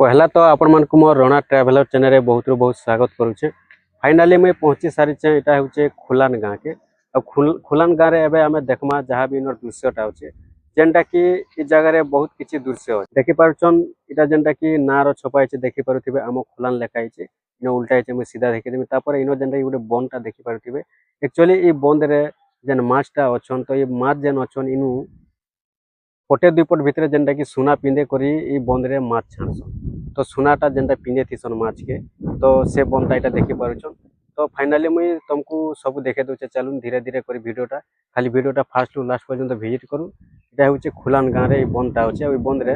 पहला तो आपण मन को मोर रणा ट्रैवलर चैनल रे बहुत बहुत स्वागत करूचे। फाइनली मैं पहुंची सारी छे। एटा होचे खुलान गाँ के खुलान गाँ रे एबे हमें देखमा जहाँ भी इनर दृश्यटा होचे जेनटा कि इ जगह रे बहुत किछि दृश्य होचे देखि पारुछन। इटा जेनटा कि नार छपा छे देखि पारुथिबे आम खुलान लेखा छे। इनो उल्टा छे मैं सीधा देखि देबी तापर इनो जेनटा कि गोटे बनटा देखि पारुथिबे। एक्चुअली इ बंद रे जेन माछटा अछन तो इ माछ जेन अछन इनु पटे दुई पट भितर जेनटा कि सुना पिंदे करी इ बंद रे माछ छाड़सन। तो सुनाटा जेनटा पिंदे थीसन माछ के तो से बंदटा इटा देखि पारुछन। तो फाइनली मुई तुमको सब देखे दूचे। चलून धीरे धीरे करी वीडियोटा खाली वीडियोटा फास्ट टू लास्ट पर्यंत विजिट करू। इटा होचे खुलान गाँ रे बंदटा होचे। ओइ बंद रे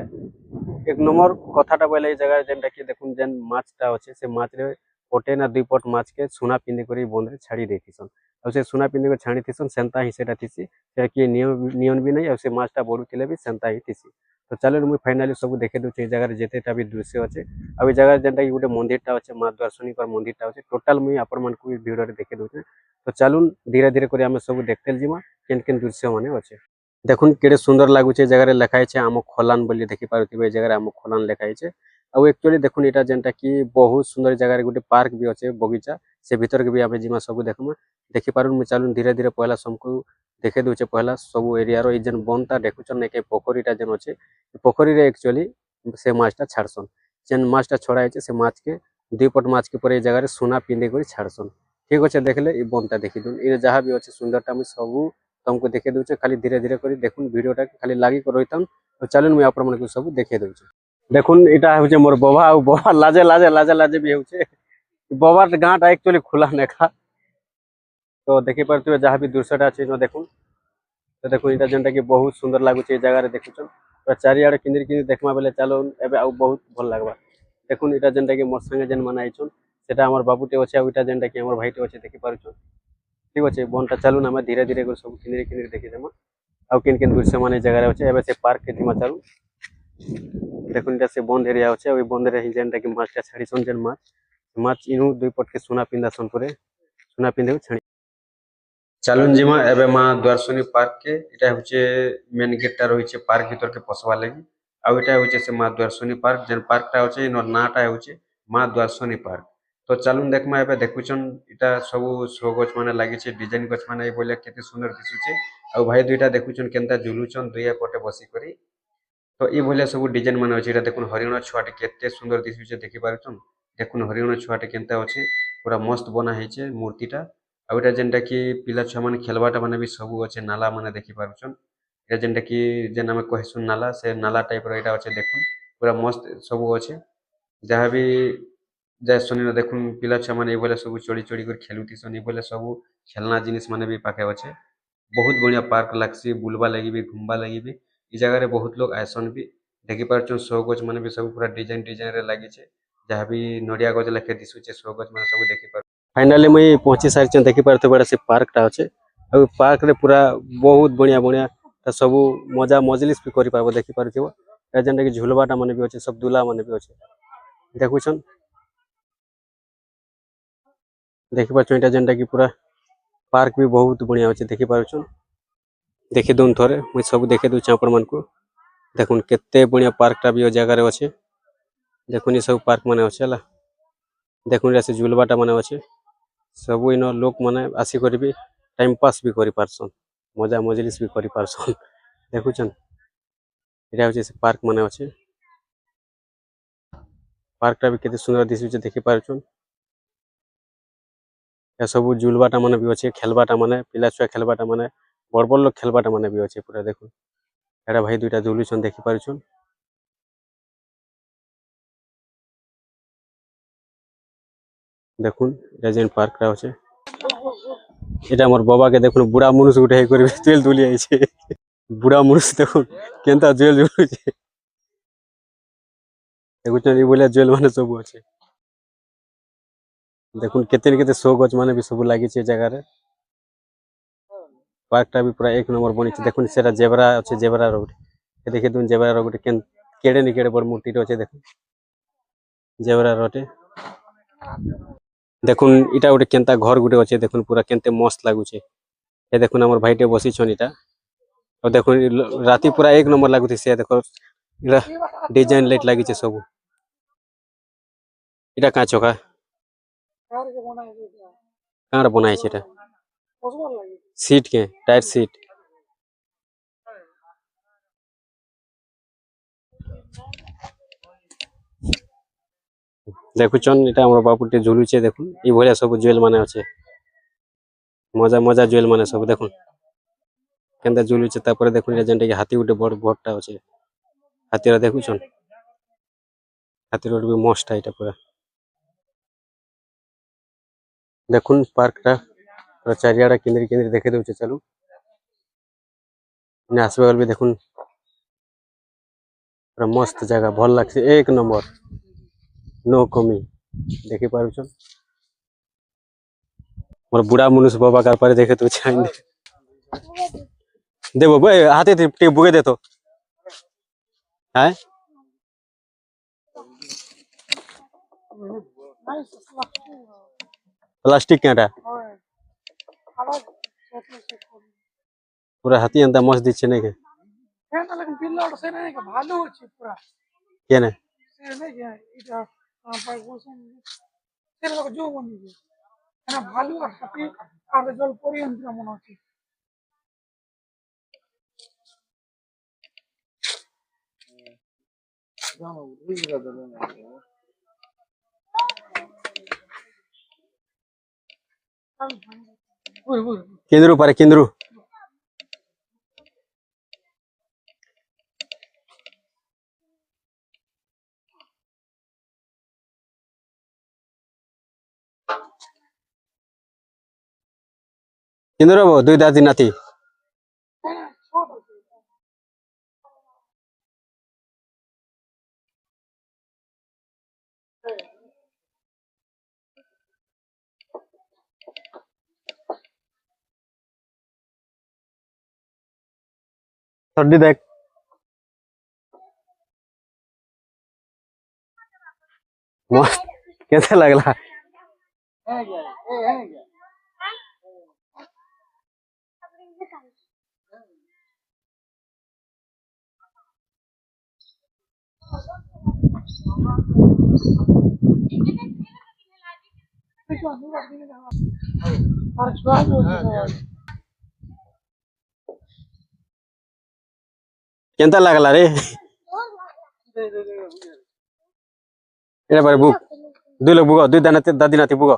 एक नंबर कथाटा बोले जगह जेनटा कि देखुन जेन माछटा होचे से माछ रे पटे ना दुई पट माछ के सुना पिंदे करी बंद रे छाड़ी देथिसन। और से सुना पिंदे को छाड़ी थीसन सेंता ही सेटा थीसी से कि नियन भी नहीं। और से माछटा बड़ू थिले भी सेंता ही थीसी। तो चलो मुई फाइनली सब देखे दूचे जगह जेतेटा भी दृश्य अच्छे। आ जगह जेनटा कि गोटे मंदिरटा अच्छे माँ दर्शनीकर मंदिरटा अच्छे टोटाल मुई आपण मन को वीडियो रे देखे दूचे। तो चलून धीरे धीरे करी आमे सब देखते जिमा केन केन दृश्य माने अच्छे। देखुन केड़े सुंदर लागुचे जगह लेखाई छे आम खोलान बोली देखि पारुथिबे। जगह आम खोलान लेखाई छे। आ एक्चुअली देखुन इटा जेनटा कि बहुत सुंदर जगह गोटे पार्क भी अच्छे बगीचा से भीतर के भी आमे जिमा सब देखमा देखि पारुन। मुई चलून धीरे धीरे पहला सबको देखे दूचे पहला सब एरिया रो जेन बनता देखुचन ने के पोखरीटा जेन अच्छे पोखरी रे एक्चुअली से माछटा छाड़सन। जेन माछटा छड़ा है से माछ के दुई पट माछ के पर जगह सुना पिंदे कर छाड़सन। ठीक अच्छे देखले ये बनता देखी दून ये जहाँ भी अच्छे सुंदरटा मुझे सब तुमको देखे दूचे। खाली धीरे धीरे कर देखुन वीडियोटा खाली लागी कर रही तो चलून मुझे आपण मन को सब देखे दूचे। देखुन इटा होचे मोर बबा आ बबा लाजे लाजे लाजे लाजे भी होचे। बबा गाँटा एक्चुअली खुला नेखा तो देखि पारुथिबे जहाँ भी दृश्यटा अच्छे न देखुन। तो देखो इटा जेनटा कि बहुत सुंदर लागुचे जगह रे देखुचन पूरा चारियाडे किंदिर किंदिर देखमा बेले चलो एबे आउ बहुत भल लागबा। देखुन इटा जेनटा कि मोर संगे जेन माने आइछन सेटा हमर बाबूटे अच्छे। आ इटा जेनटा कि हमर भाईटे अच्छे देखि पारुछन। ठीक अच्छे बनटा चलून आमे धीरे धीरे कर सब किंदिर किंदिर देखि देमा आउ किन किन दृश्य माने जगह रे अच्छे। एबे से पार्क के दिमा चलू देखुन इटा से बंद एरिया अच्छे। ओइ बंद रे जेनटा कि माछटा छाड़ीसन जेन माछ माछ इनु दुई पट के सुना पिंदासन परे सुना पिंदे को छाड़ी चलून जिमा एबे माँ द्वारसनी पार्क के इटा होचे मेन गेटटा रहिছে पार्क भीतर के पसवा लगी। आ इटा होचे से माँ द्वारसनी पार्क जेन पार्कटा होचे इनर नाटा होचे माँ द्वारसनी पार्क। तो चलून देखमा एबे देखुचन इटा सब शो गछ माने लागिছে डिजाइन गछ माने ए बोले केते सुंदर दिसुचे। आ भाई दुइटा देखुचन केनता झुलुचन दुइया पटे बसी करी। तो ये भलिया सब डिजाइन माने अछि। इटा देखुन हरिण छुआटे केते सुंदर दिसुचे देखि पारुचन। देखुन हरिण छुआटे केनता अछि पूरा मस्त बना ହେଇছে मूर्तिटा। आ इटा जेनटा कि पिला छुआ माने खेलबाटा माने भी सब अच्छे नाला माने देखि पारुछन। इटा जेनटा कि जेन हमें कहसुन नाला से नाला टाइप रो इटा अच्छे देखुन पूरा मस्त सब अच्छे। जहाँ भी जाय सुनी देखुन पिला छुआ माने बोले सब चोरी चोरी कर खेलुतिसन ई बोले सब खेलना जिनिस माने भी पाखे अच्छे। बहुत बढ़िया पार्क लागसी बुलवा लगी भी घुमबा लगी भी ई जगह रे बहुत लोग आयसन भी देखि पारुछन। शो गछ माने भी सब पूरा डिजाइन डिजाइन रे लागिছে जहाँ भी नडिया गछ लेखे दिसुचे शो गछ माने सब देखि पार। फाइनली मुई पहुंची सारी देखि पारते बड़ा से पार्कटा अच्छे। आ पार्क रे पूरा बहुत बढ़िया बढ़िया सब मजा मजलिस भी करि पारबो देखि पारुथिबो। जेनटा कि झुलवाटा माने भी अच्छे सब दुला माने भी अच्छे देखुछन देखि पारुछन। इटा जेनटा कि पूरा पार्क भी बहुत बढ़िया अच्छे देखि पारुछन। देखि दोन थोरे मुई सब देखे दूचे आपण मन को। देखुन केते बढ़िया पार्कटा भी ओ जगह रे अच्छे। देखुन ई सब पार्क माने अच्छे ला देखुन ऐसे झुलवाटा माने अच्छे सब इन लोक माने आसी करी भी टाइम पास भी करि पारसन मजा मजलिस भी करि पारसन देखुछन। इटा होचे से पार्क माने अच्छे। पार्कटा भी केते सुंदर दिसुचे देखि पारुछन। ए सब झुलवाटा माने भी अच्छे खेलबाटा माने पिला छुआ खेलबाटा माने बड़ बड़ लोग खेलबाटा माने भी अच्छे पूरा देखुन। एटा भाई दुइटा झुलुछन देखि पारुछन। देखुन एटा जेन पार्कटा अच्छे एटा मोर बाबा के देखुन बुढ़ा मनुष्य गुटे करी तेल तुली आइछे। बुढ़ा मनुष्य देखुन केनता जेल जुलुचे देखुछन ई बोले जेल माने सब अच्छे। देखुन केते न केते शो गछ माने भी सब लागिছে जगह रे। पार्कटा भी पूरा एक नंबर बनिছে देखुन सेरा जेब्रा अच्छे जेब्रा रोड देखि तुन जेब्रा रोड केन केड़े नि केड़े बड़ मूर्ति अच्छे देखुन जेब्रा रोटे। देखुन इटा गोटे केनता घर गुटे अच्छे देखुन पूरा केनते मस्त लागुचे। ए देखुन हमर भाईटे बसी छन इटा और देखुन राती पूरा एक नंबर लागुथि से देखो इला डिजाइन लाइट लागिছে सब। এটা কাঁ চকা कार के बनाए थे क्या কাঁড় বনাইছে এটা पसवार लगे सीट के टायर सीट দেখুছন এটা আমার বাপুটি ঝুলুছে দেখুন এইভাবে সব জুয়েল মানে আছে মজা মজা জুয়েল মানে সব দেখুন কেনটা ঝুলুছে তারপরে দেখুন এটা যেটা কি হাতি উঠে বড় বড়টা আছে হাতিরা দেখুছন হাতির উঠবে মস্তা এটা পুরা দেখুন পার্কটা পুরা চারিয়াটা কেন্দ্রে কেন্দ্রে দেখে দেউছে চালু না আসবে বলবে দেখুন পুরা মস্ত জায়গা ভাল লাগছে এক নম্বর নো কমি দেখি পারুছন মোর বুড়া মনুষ বাবা কার পারে দেখে তো চাই দেবো ভাই হাতে টিপ বুকে দে তো হ্যাঁ नाइस प्लास्टिक कांटा और अलग चटनी से पूरा हाथी अंता मस्त दिच्छे नाকি है ना लेकिन पिल्ला से नहीं का भालू আছে पूरा কেনে সে नहीं क्या এটা পাই বসে সেটা লোক জো বনি না ভালু আর হাতি আর জল পরিয়ন্ত্র মনে হচ্ছে ওই ওই কেন্দ্র পারে কেন্দ্র কেন্দ্র দুই দাদি নাতি सर्दी देख मस्त कैसा लगला है क्या और छुआ केंता लगला रे এটা পারে বুক দুই লোক বুক দুই দাদি নাতি বুক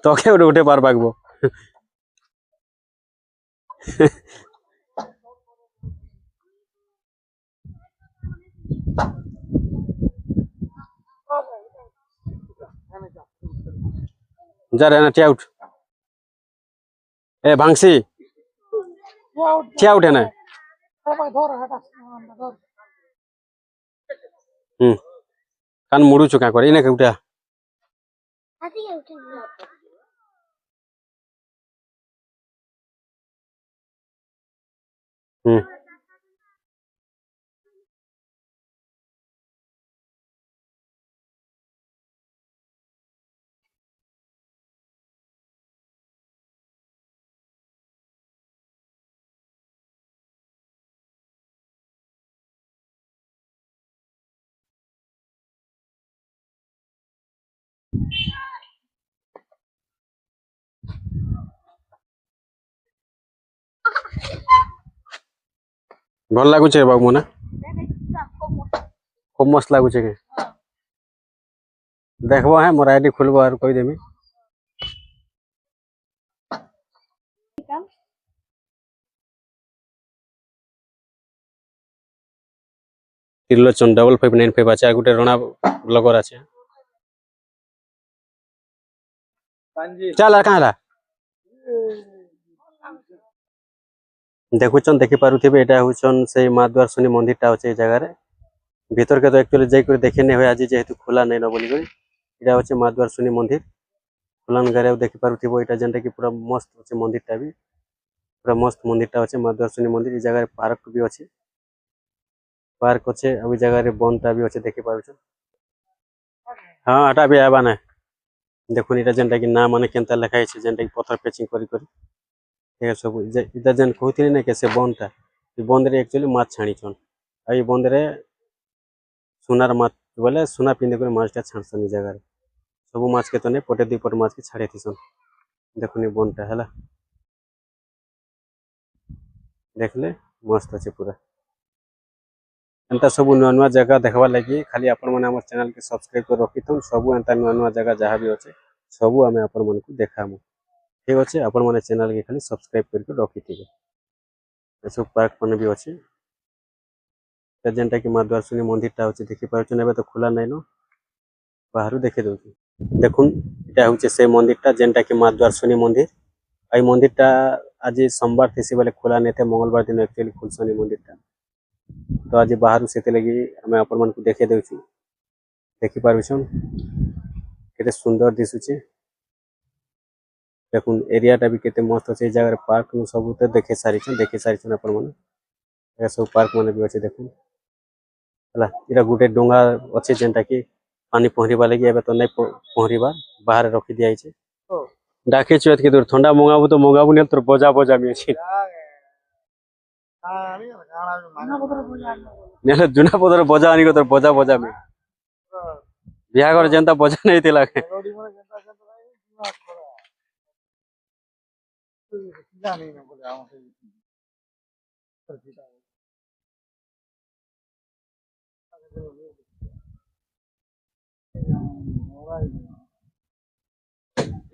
তোকে উঠে উঠে পার বাগবো যা রে না টিয়া উঠ এ ভাংসি টিয়া উঠে না ধর হটা ধর কান মুড়ু চুকা করে এনে উঠা ভাল লাগুছে বাবু মনে খুব মস্ত লাগুছে কে দেখবো হ্যাঁ মোর আইডি খুলবো আর কই দেমি ত্রিলোচন 5595 আছে আর গোটে রণা ব্লগর আছে চাল আর কাঁলা দেখুছন দেখি পারুথিবে এটা হচ্ছন সেই মা দুয়ারসনী মন্দিরটা আছে এই জায়গায় ভিতরকে তো একচুয়ালি যাই করে দেখে নে হয়ে আজ যেহেতু খোলা নেই না বলি করে এটা হচ্ছে মা দুয়ারসনী মন্দির খোলান গারেও দেখি পারুথিব এটা যেটা কি পুরা মস্ত হচ্ছে মন্দিরটা বি পুরা মস্ত মন্দিরটা হচ্ছে মা দুয়ারসনী মন্দির এই জায়গায় পার্ক বি আছে পার্ক আছে ওই জায়গায় বনটা বি আছে দেখি পারুছ হ্যাঁ এটা বি আবা না দেখুন এটা যেটা কি না মানে কেনতা লেখা আছে যেটা কি পথর পেচিং করি করি ঠিক আছে সব এটা যেন কইଥିଲି না কে সে বনটা এই বনরে একচুয়ালি মাছ ছাড়িছন এই বন্ধরে সোনার মাছ বলে সোনা পিঁধে করে মাছটা ছাড়ছন এই জায়গায় ସବୁ ମାଛକେ ତ ନେଇ ପଟେ ଦୁଇ ପଟ ମାଛକେ ଛାଡ଼ି ଥିସନ୍ ଦେଖୁନି ବନଟା ହେଲା ଦେଖିଲେ ମସ୍ତ ଅଛି ପୁରା ଏନ୍ତା ସବୁ ନୂଆ ନୂଆ ଜାଗା ଦେଖବାର୍ ଲାଗି ଖାଲି ଆପଣମାନେ ଆମର ଚ୍ୟାନେଲକେ ସବସ୍କ୍ରାଇବ୍ କରି ରଖିଥାଉନ୍ ସବୁ ଏନ୍ତା ନୂଆ ନୂଆ ଜାଗା ଯାହା ବି ଅଛି ସବୁ ଆମେ ଆପଣମାନଙ୍କୁ ଦେખાମୁ ଠିକ୍ ଅଛି ଆପଣମାନେ ଚ୍ୟାନେଲକେ ଖାଲି ସବସ୍କ୍ରାଇବ୍ କରିକି ରଖିଥିବେ ଏସବୁ ପାର୍କ ମାନେ ବି ଅଛି ଯେନ୍ଟାକି ମା ଦ୍ୱାରଶୁନୀ ମନ୍ଦିରଟା ଅଛି ଦେଖିପାରୁଛନ୍ ଏବେ ତ ଖୋଲା ନାଇଁନ ବାହାରୁ ଦେଖି ଦଉଛି দেখুন এটা হচ্ছে সেই মন্দিরটা যেটাকি মা দ্বারশনী মন্দির এই মন্দিরটা আজ সোমবার থিসি বলে খোলা নেতে মঙ্গলবার দিন একচুয়ালি খুলছন এই মন্দিরটা তো আজ বাহারু সেতে লাগি আমি আপনার দেখে দেছি দেখি পারুছন কেতে সুন্দর দিশুছে দেখুন এরিয়াটা বি কেতে মস্ত আছে এই জায়গার পার্ক সবুতে দেখে সারিছন আপন মানে সব পার্ক মানে বি আছে দেখুন ହେଲା ଏଟା ଗୋଟେ ଡଙ୍ଗା ଅଛି ଯେନ୍ଟା କି ପାନି ପହଁରିବା ଲାଗି ଏବେ ତ ନାଇଁ ପହଁରିବା ବାହାରେ ରଖି ଦିଆଯାଇଛି ଡାକିଛୁ ଏତିକି ଦୂର ଥଣ୍ଡା ମଗାବୁ ତ ମଗାବୁ ନି ତୋର ବଜା ବଜା ବି ଅଛି ନେଲେ ଜୁନା ପଦର ବଜା ଆଣିକି ତୋର ବଜା ବଜା ବି ବିହାଘର ଯେନ୍ତା ବଜା ନେଇଥିଲା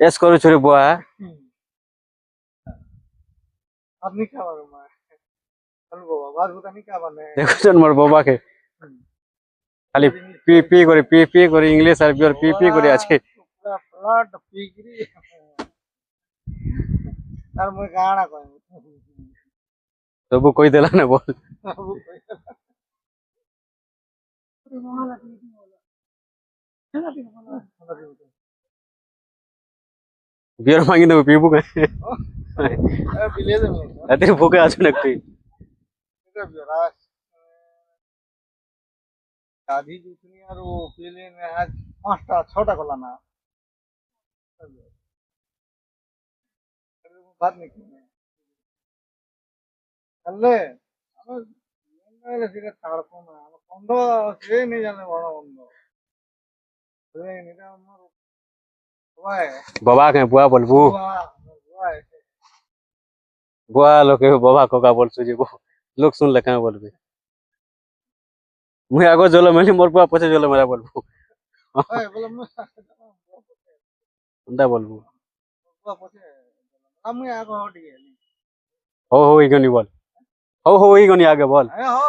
ଏସ୍ କରୁଛୁ ରେ ବୁଆ আপনি খাবার মা বাবা বাদ বুতা নি খাবার নে দেখুছন মোর বাবাকে খালি পি করে ইংলিশ আর বিয়ার পি করে আছে পুরা প্লট পিগরি আর মই গানা কই ସବୁ କହିଦେଲା ନା ବୋଲ ବିୟର ମାଗି ଦେବୁ ପିଇବୁ କାଇଁ ଏତେ ଭୋକେ ଆସୁ ନା ତୁଇ গাধি জুতনি আর ও পেলে আজ 5টা 6টা গলা না বাদ নাকি তাহলে আমার মেলে সেটা ছাড়বো না আমার বন্ধ সে নেই জানে বড় বন্ধ সে নিটা আমার ভাই বাবা কে বুয়া বলবু ভাই বুয়া লোকে বাবা কোকা বলছু যে লোক শুনলে কেন বলবি মুই আগে জল মেলি মোর বুয়া পছে জল মেলা বলবু ভাই বললাম কোনটা বলবু বুয়া পছে আমি আগে হটি গেলি হো ইগনি বল হো ইগনি আগে বল হ্যাঁ হো